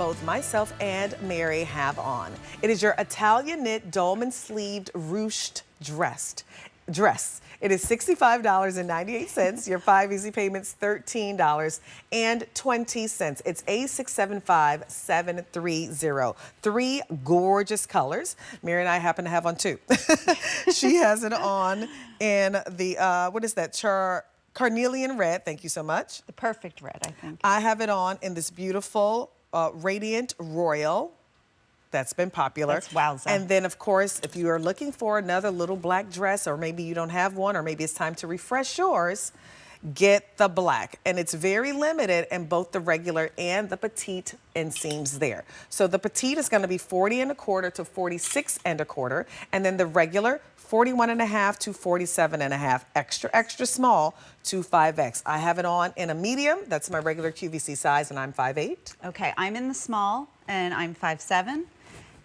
both myself and Mary have on. It is your Italian knit Dolman sleeved ruched dress. It is $65.98. Your 5 easy payments, $13.20. It's A675730. 3 gorgeous colors. Mary and I happen to have on 2. She has it on in the, what is that, carnelian red. Thank you so much. The perfect red, I think. I have it on in this beautiful radiant royal. That's been popular. That's wowza. And then, of course, if you are looking for another little black dress, or maybe you don't have one, or maybe it's time to refresh yours, get the black. And it's very limited in both the regular and the petite inseams there. So the petite is going to be 40¼ to 46¼ and then the regular 41½ to 47½, extra small to 5X. I have it on in a medium. That's my regular QVC size, and I'm 5'8". Okay, I'm in the small, and I'm 5'7".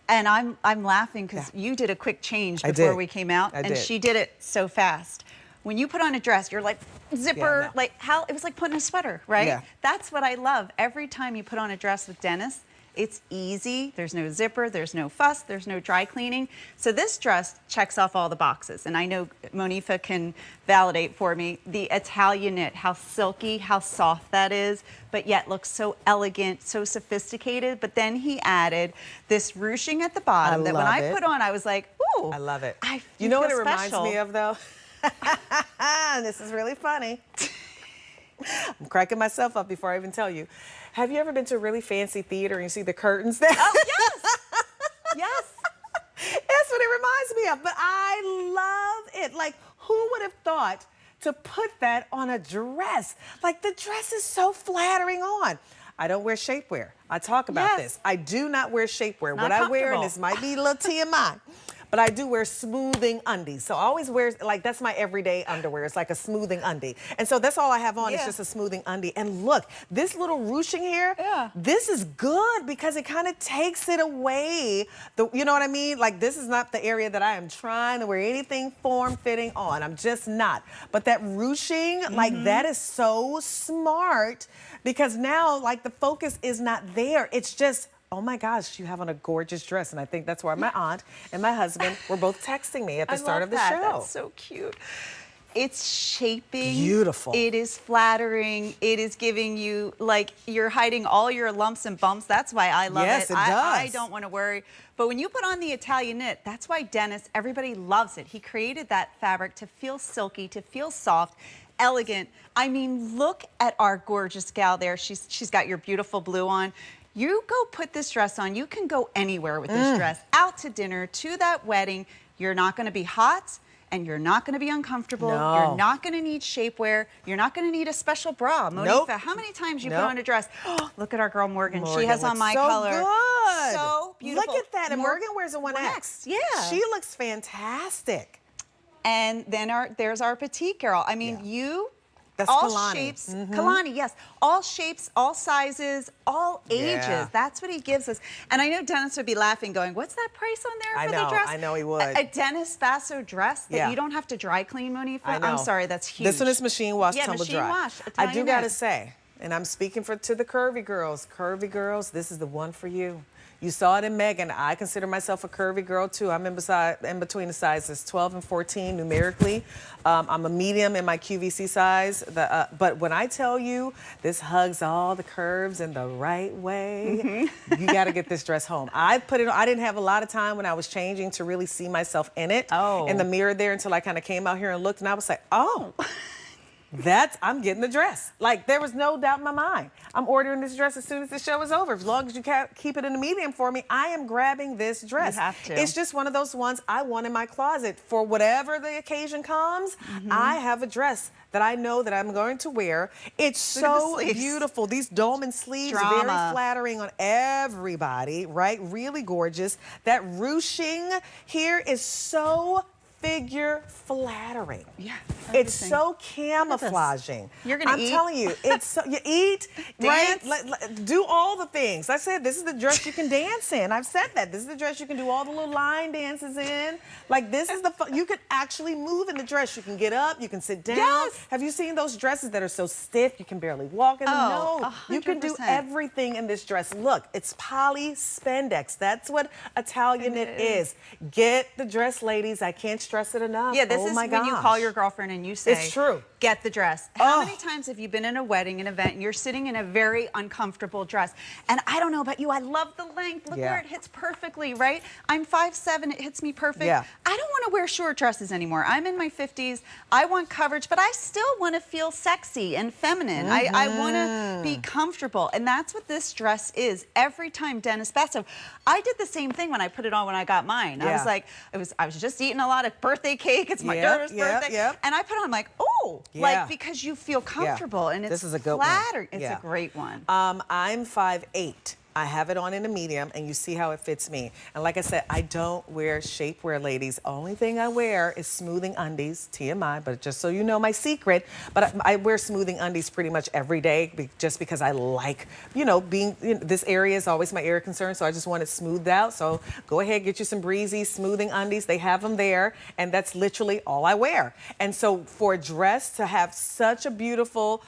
And I'm laughing because you did a quick change before we came out, and she did it so fast. When you put on a dress, you're like, zipper, like how, it was like putting a sweater, right? Yeah. That's what I love. Every time you put on a dress with Dennis, it's easy. There's no zipper, there's no fuss, there's no dry cleaning. So this dress checks off all the boxes. And I know Monifa can validate for me the Italian knit, how silky, how soft that is, but yet looks so elegant, so sophisticated. But then he added this ruching at the bottom that when I put on, I was like, ooh. I love it. You know what it reminds me of, though? This is really funny. I'm cracking myself up before I even tell you. Have you ever been to a really fancy theater and you see the curtains there? Oh, yes. Yes. That's what it reminds me of. But I love it. Like, who would have thought to put that on a dress? Like, the dress is so flattering on. I don't wear shapewear. I talk about this. I do not wear shapewear. What I wear, and this might be a little TMI, but I do wear smoothing undies. So I always wear, like, that's my everyday underwear. It's like a smoothing undie. And so that's all I have on is just a smoothing undie. And look, this little ruching here, this is good because it kind of takes it away. You know what I mean? Like, this is not the area that I am trying to wear anything form-fitting on. I'm just not. But that ruching, like, that is so smart because now, like, the focus is not there. It's just, oh my gosh, you have on a gorgeous dress. And I think that's why my aunt and my husband were both texting me at the start of the show. That's so cute. It's shaping. Beautiful. It is flattering. It is giving you, like, you're hiding all your lumps and bumps. That's why I love it. Yes, it does. I don't want to worry. But when you put on the Italian knit, that's why Dennis, everybody loves it. He created that fabric to feel silky, to feel soft, elegant. I mean, look at our gorgeous gal there. She's got your beautiful blue on. You go put this dress on, you can go anywhere with this dress, out to dinner, to that wedding. You're not gonna be hot and you're not gonna be uncomfortable. You're not gonna need shapewear. You're not gonna need a special bra. Monifa, how many times you put on a dress? Oh, look at our girl Morgan. She has on my color. Good. So beautiful. Look at that, and Morgan wears a 1X. Yeah. She looks fantastic. And then there's our petite girl. I mean, That's all Kalani. Shapes, Kalani, yes. All shapes, all sizes, all ages. That's what he gives us. And I know Dennis would be laughing going, what's that price on there for the dress? I know he would. A Dennis Basso dress that you don't have to dry clean, Monifa? I'm sorry, that's huge. This one is machine wash, tumble dry. Wash, I do gotta say, and I'm speaking to the curvy girls, this is the one for you. You saw it in Megan. I consider myself a curvy girl too. I'm in between the sizes 12 and 14 numerically. I'm a medium in my QVC size. But when I tell you this hugs all the curves in the right way, you got to get this dress home. I put it on. I didn't have a lot of time when I was changing to really see myself in it in the mirror there until I kind of came out here and looked, and I was like, oh. I'm getting the dress. Like, there was no doubt in my mind. I'm ordering this dress as soon as the show is over. As long as you keep it in the medium for me, I am grabbing this dress. You have to. It's just one of those ones I want in my closet. For whatever the occasion comes, I have a dress that I know that I'm going to wear. It's so beautiful. These Dolman sleeves, very flattering on everybody, right? Really gorgeous. That ruching here is so figure flattering. Yeah, It's everything. so camouflaging. You're gonna I'm eat? telling you, it's so, you eat, right? Dance? Do all the things. I said this is the dress you can dance in. I've said that. This is the dress you can do all the little line dances in. Like this is the you can actually move in the dress. You can get up, you can sit down. Yes. Have you seen those dresses that are so stiff you can barely walk in them? Oh, No, you can do 100%. everything in this dress. Look, it's poly spandex. That's what Italian knit is. Get the dress, ladies. I can't stress it enough. Yeah, this oh is my when you gosh. call your girlfriend and you say, It's true. Get the dress. How Oh. many times have you been in a wedding, an event, and you're sitting in a very uncomfortable dress? And I don't know about you, I love the length. Look Yeah. where it hits perfectly, right? I'm 5'7", it hits me perfect. Yeah. I don't want to wear short dresses anymore. I'm in my 50s. I want coverage, but I still want to feel sexy and feminine. I want to be comfortable. And that's what this dress is. Every time Dennis Basso, I did the same thing when I put it on when I got mine. I Yeah. was like, I was just eating a lot of birthday cake. It's my Yep, daughter's yep, birthday. yep. And I put on like, oh, Yeah. like because you feel comfortable and it's This is a good one. flattering. It's Yeah. a great one. I'm 5'8". I have it on in a medium, and you see how it fits me. And like I said, I don't wear shapewear, ladies. Only thing I wear is smoothing undies, TMI, but just so you know my secret. But I wear smoothing undies pretty much every day just because I like, being, this area is always my area of concern, so I just want it smoothed out. So go ahead, get you some breezy smoothing undies. They have them there, and that's literally all I wear. And so for a dress to have such a beautiful,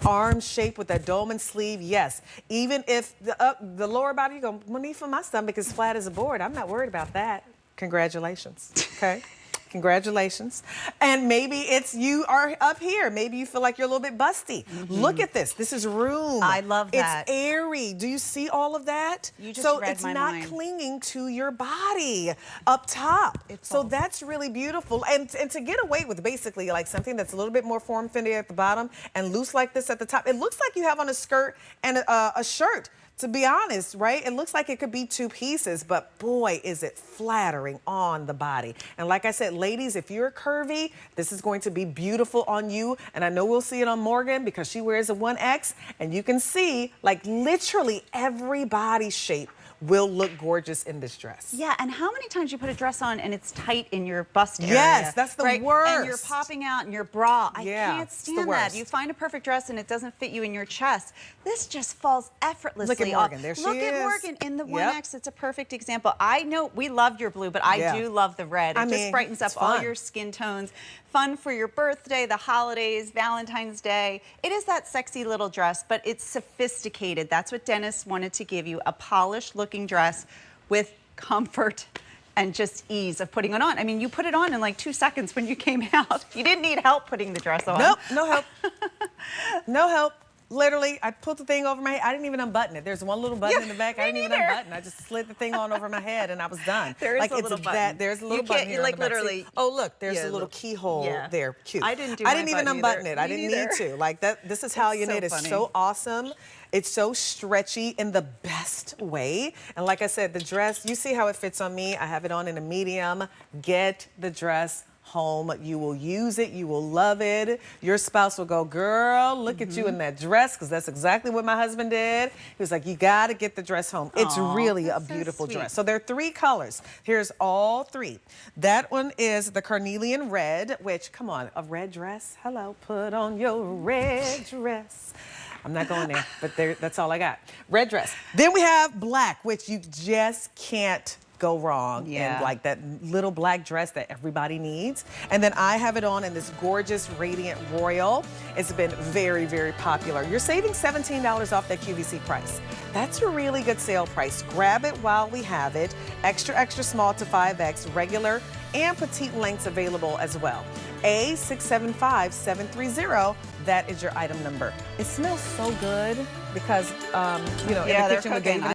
arm shape with that Dolman sleeve, yes. Even if the lower body, you go, Monifa, my stomach is flat as a board. I'm not worried about that. Congratulations, okay? Congratulations. And maybe it's you are up here. Maybe you feel like you're a little bit busty. Look at this. This is room. I love that. It's airy. Do you see all of that? You just so read it's my not mind. clinging to your body up top. So falls. that's really beautiful. And to get away with basically like something that's a little bit more form-fitting at the bottom and loose like this at the top, it looks like you have on a skirt and a shirt. To be honest, right? It looks like it could be two pieces, but boy, is it flattering on the body. And like I said, ladies, if you're curvy, this is going to be beautiful on you. And I know we'll see it on Morgan because she wears a 1X, and you can see like literally every body shape will look gorgeous in this dress. Yeah, and how many times you put a dress on and it's tight in your bust area? Yes, that's the right? worst. And you're popping out in your bra. I Yeah, can't it's the stand that. worst. You find a perfect dress and it doesn't fit you in your chest. This just falls effortlessly Look at Morgan. There she Look at is. Morgan in the Yep. 1X. It's a perfect example. I know we loved your blue, but I do love the red. It I just mean, brightens up it's all fun. your skin tones. Fun for your birthday, the holidays, Valentine's Day. It is that sexy little dress, but it's sophisticated. That's what Dennis wanted to give you, a polished looking dress with comfort and just ease of putting it on. I mean, you put it on in like 2 seconds when you came out. You didn't need help putting the dress on. Nope, no help. No help. Literally, I put the thing over my head. I didn't even unbutton it. There's one little button in the back. I me didn't even neither. unbutton. I just slid the thing on over my head and I was done. There is like a it's little that. button. There's a little You button can't- here. like on the back. See? literally- Oh look, there's Yeah, a little look. keyhole Yeah. there. Cute. I didn't do I my didn't even button unbutton either. it. I Me didn't neither. need to. Like that. This Italian so knit is funny. so awesome. It's so stretchy in the best way. And like I said, the dress. You see how it fits on me. I have it on in a medium. Get the dress home. You will use it. You will love it. Your spouse will go, girl, look at you in that dress, because that's exactly what my husband did. He was like, you got to get the dress home. It's Aw, really a that's so beautiful sweet. dress. So there are 3 colors. Here's all 3. That one is the carnelian red, which, come on, a red dress. Hello, put on your red dress. I'm not going there, but that's all I got. Red dress. Then we have black, which you just can't go wrong Yeah. in like that little black dress that everybody needs. And then I have it on in this gorgeous radiant royal. It's been very, very popular. You're saving $17 off that QVC price. That's a really good sale price. Grab it while we have it. Extra, extra small to 5X, regular and petite lengths available as well. A675730, that is your item number. It smells so good because, in Yeah, the they're kitchen with cooking. David